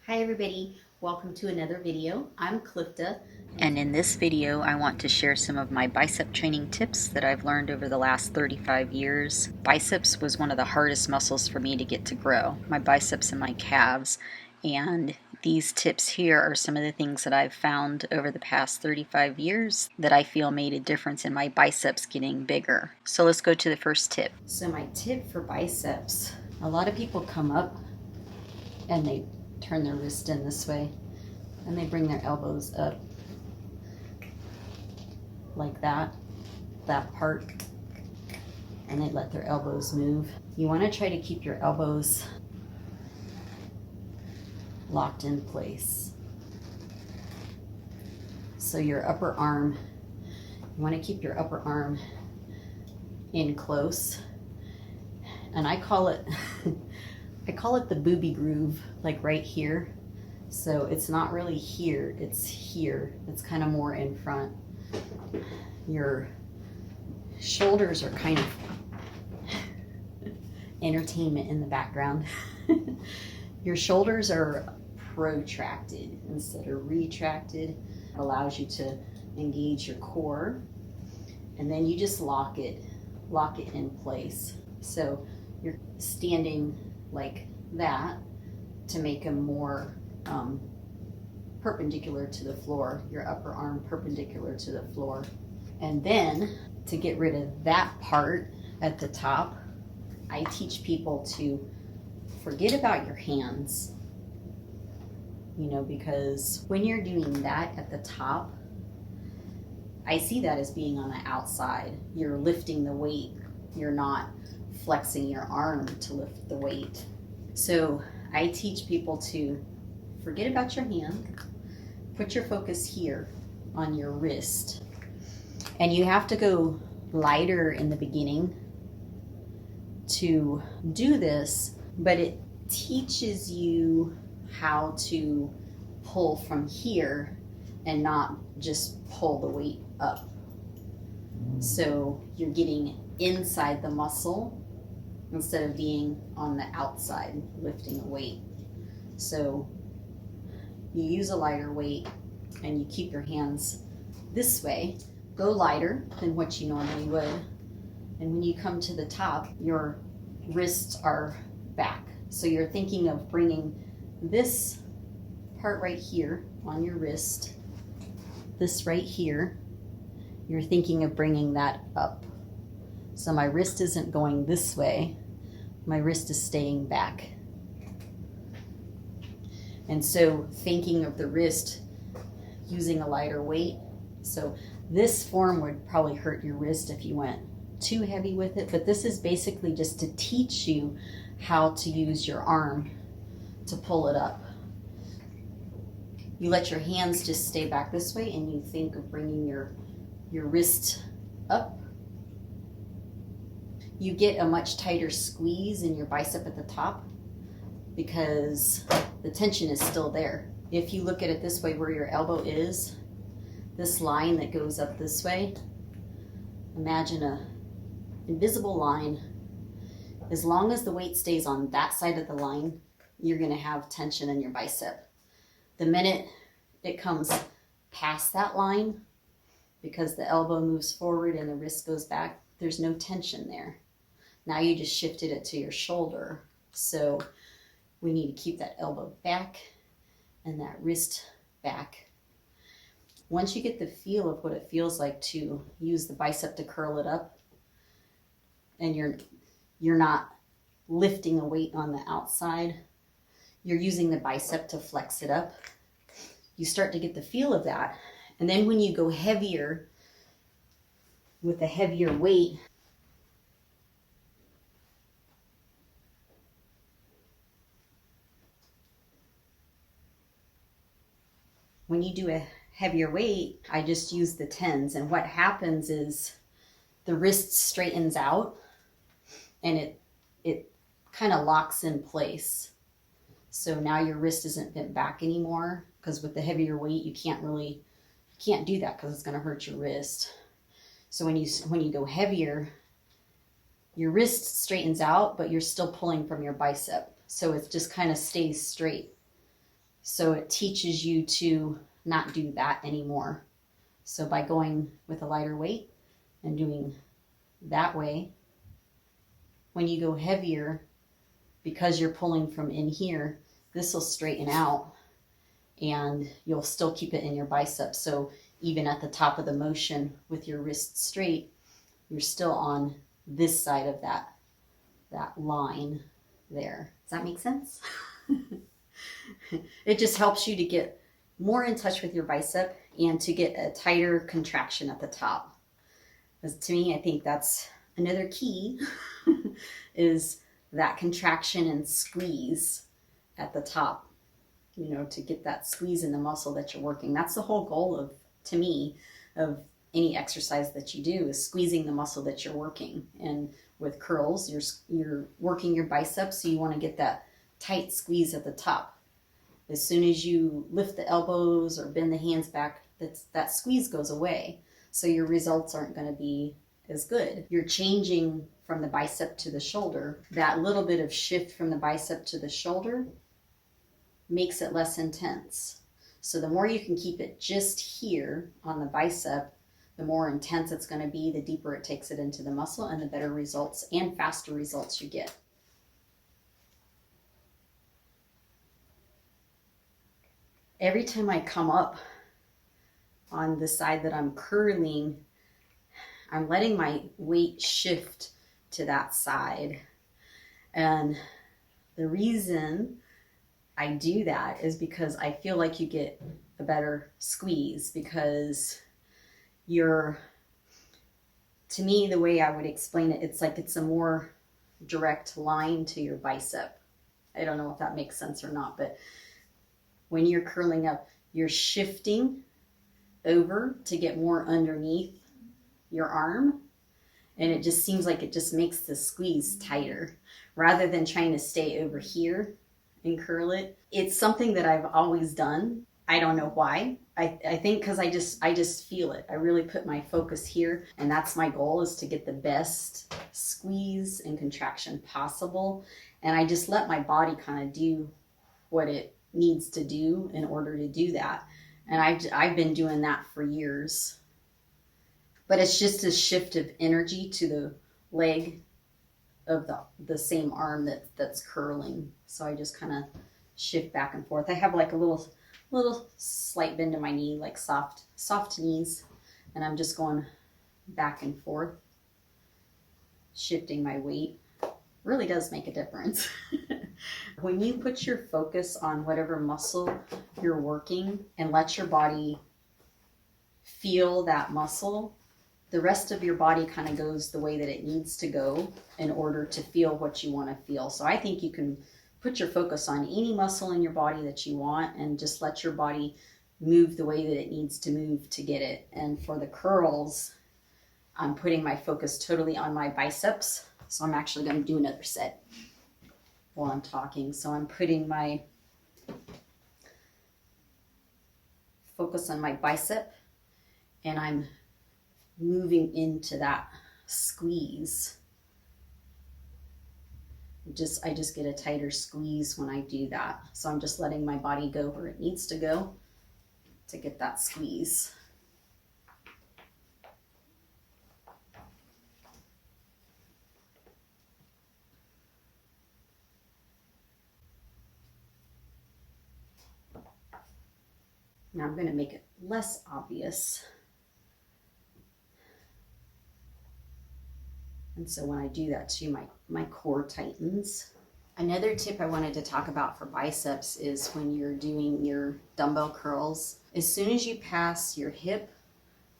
Hi everybody, welcome to another video. I'm Clifta, And in this video, I want to share some of my bicep training tips that I've learned over the last 35 years. Biceps was one of the hardest muscles for me to get to grow, my biceps and my calves. And these tips here are some of the things that I've found over the past 35 years that I feel made a difference in my biceps getting bigger. So let's go to the first tip. So my tip for biceps, a lot of people come up and they turn their wrist in this way and they bring their elbows up like that part, and they let their elbows move. You want to try to keep your elbows locked in place. So your upper arm, you want to keep your upper arm in close, and I call it the booby groove, like right here. So it's not really here, it's here. It's kind of more in front. Your shoulders are kind of entertainment in the background. Your shoulders are protracted instead of retracted. It allows you to engage your core, and then you just lock it in place. So you're standing like that to make them more perpendicular to the floor, your upper arm perpendicular to the floor. And then to get rid of that part at the top, I teach people to forget about your hands, because when you're doing that at the top, I see that as being on the outside. You're lifting the weight, you're not flexing your arm to lift the weight. So I teach people to forget about your hand, put your focus here on your wrist. And you have to go lighter in the beginning to do this, but it teaches you how to pull from here and not just pull the weight up. So you're getting inside the muscle instead of being on the outside lifting a weight. So you use a lighter weight and you keep your hands this way. Go lighter than what you normally would. And when you come to the top, your wrists are back. So you're thinking of bringing this part right here on your wrist, this right here, you're thinking of bringing that up. So my wrist isn't going this way, my wrist is staying back. And so thinking of the wrist using a lighter weight. So this form would probably hurt your wrist if you went too heavy with it, but this is basically just to teach you how to use your arm to pull it up. You let your hands just stay back this way and you think of bringing your wrist up. You get a much tighter squeeze in your bicep at the top because the tension is still there. If you look at it this way, where your elbow is, this line that goes up this way, imagine an invisible line. As long as the weight stays on that side of the line, you're going to have tension in your bicep. The minute it comes past that line, because the elbow moves forward and the wrist goes back, there's no tension there. Now you just shifted it to your shoulder. So we need to keep that elbow back and that wrist back. Once you get the feel of what it feels like to use the bicep to curl it up, and you're not lifting a weight on the outside, you're using the bicep to flex it up, you start to get the feel of that. And then when you go heavier with a heavier weight, when you do a heavier weight, I just use the 10s. And what happens is the wrist straightens out and it kind of locks in place. So now your wrist isn't bent back anymore, because with the heavier weight, you can't do that because it's going to hurt your wrist. So when you go heavier, your wrist straightens out, but you're still pulling from your bicep. So it just kind of stays straight. So it teaches you to not do that anymore. So by going with a lighter weight and doing that way, when you go heavier, because you're pulling from in here, this will straighten out and you'll still keep it in your biceps. So even at the top of the motion with your wrists straight, you're still on this side of that line there. Does that make sense? It just helps you to get more in touch with your bicep and to get a tighter contraction at the top. Because to me, I think that's another key is that contraction and squeeze at the top, you know, to get that squeeze in the muscle that you're working. That's the whole goal of, to me, of any exercise that you do is squeezing the muscle that you're working. And with curls, you're working your biceps, so you want to get that tight squeeze at the top. As soon as you lift the elbows or bend the hands back, that squeeze goes away. So your results aren't going to be as good. You're changing from the bicep to the shoulder. That little bit of shift from the bicep to the shoulder makes it less intense. So the more you can keep it just here on the bicep, the more intense it's going to be, the deeper it takes it into the muscle, and the better results and faster results you get. Every time I come up on the side that I'm curling, I'm letting my weight shift to that side. And the reason I do that is because I feel like you get a better squeeze, because to me, the way I would explain it, it's like it's a more direct line to your bicep. I don't know if that makes sense or not, but when you're curling up, you're shifting over to get more underneath your arm, and it just seems like it just makes the squeeze tighter rather than trying to stay over here and curl it. It's something that I've always done. I don't know why. I think because I just feel it. I really put my focus here, and that's my goal, is to get the best squeeze and contraction possible. And I just let my body kind of do what it needs to do in order to do that. And I've been doing that for years. But it's just a shift of energy to the leg of the same arm that's curling. So I just kind of shift back and forth. I have like a little slight bend in my knee, like soft knees, and I'm just going back and forth, shifting my weight. Really does make a difference. When you put your focus on whatever muscle you're working and let your body feel that muscle, the rest of your body kind of goes the way that it needs to go in order to feel what you want to feel. So I think you can put your focus on any muscle in your body that you want and just let your body move the way that it needs to move to get it. And for the curls, I'm putting my focus totally on my biceps. So I'm actually going to do another set while I'm talking. So I'm putting my focus on my bicep, and I'm moving into that squeeze. I just get a tighter squeeze when I do that. So I'm just letting my body go where it needs to go to get that squeeze. Now I'm going to make it less obvious. And so when I do that too, my core tightens. Another tip I wanted to talk about for biceps is when you're doing your dumbbell curls, as soon as you pass your hip,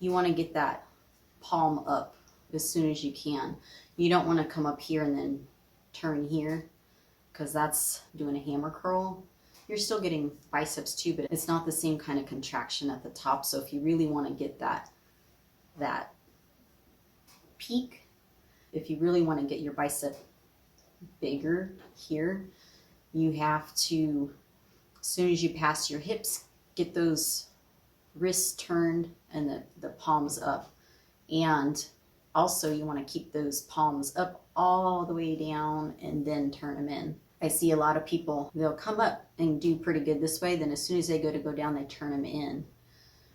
you want to get that palm up as soon as you can. You don't want to come up here and then turn here, because that's doing a hammer curl. You're still getting biceps too, but it's not the same kind of contraction at the top. So if you really want to get that peak, if you really want to get your bicep bigger here, you have to, as soon as you pass your hips, get those wrists turned and the palms up. And also you want to keep those palms up all the way down and then turn them in. I see a lot of people, they'll come up and do pretty good this way, then as soon as they go down, they turn them in,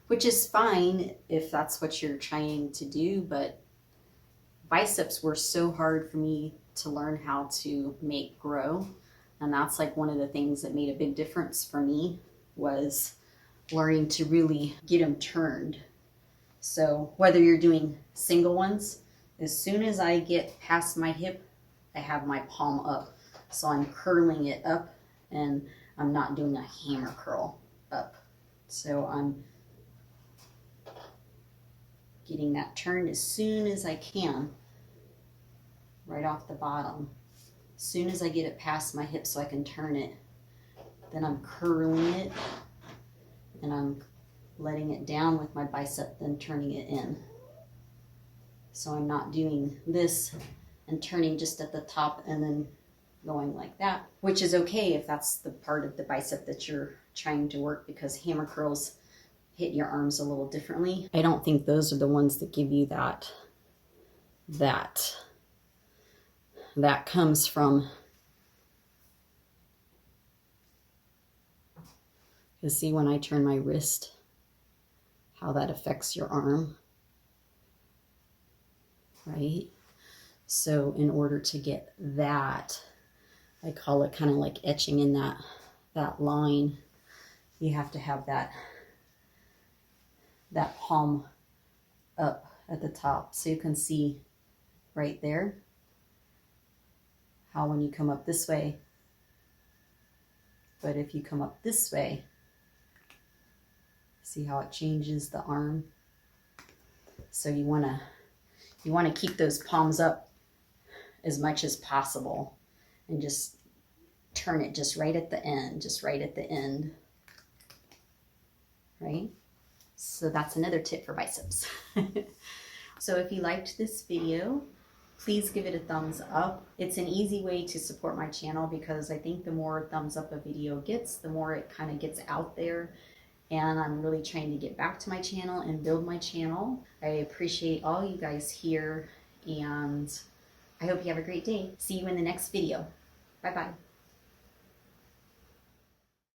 which is fine if that's what you're trying to do, but biceps were so hard for me to learn how to make grow. And that's like one of the things that made a big difference for me, was learning to really get them turned. So whether you're doing single ones, as soon as I get past my hip, I have my palm up. So I'm curling it up, and I'm not doing a hammer curl up. So I'm getting that turned as soon as I can, right off the bottom. As soon as I get it past my hip so I can turn it, then I'm curling it, and I'm letting it down with my bicep, then turning it in. So I'm not doing this and turning just at the top and then going like that, which is okay if that's the part of the bicep that you're trying to work, because hammer curls hit your arms a little differently. I don't think those are the ones that give you that comes from, you see when I turn my wrist, how that affects your arm, right? So in order to get that, I call it kind of like etching in that line, you have to have that palm up at the top. So you can see right there how when you come up this way, but if you come up this way, see how it changes the arm? So you want to keep those palms up as much as possible, and just turn it just right at the end, right? So that's another tip for biceps. So if you liked this video, please give it a thumbs up. It's an easy way to support my channel, because I think the more thumbs up a video gets, the more it kind of gets out there. And I'm really trying to get back to my channel and build my channel. I appreciate all you guys here, and I hope you have a great day. See you in the next video. Bye-bye.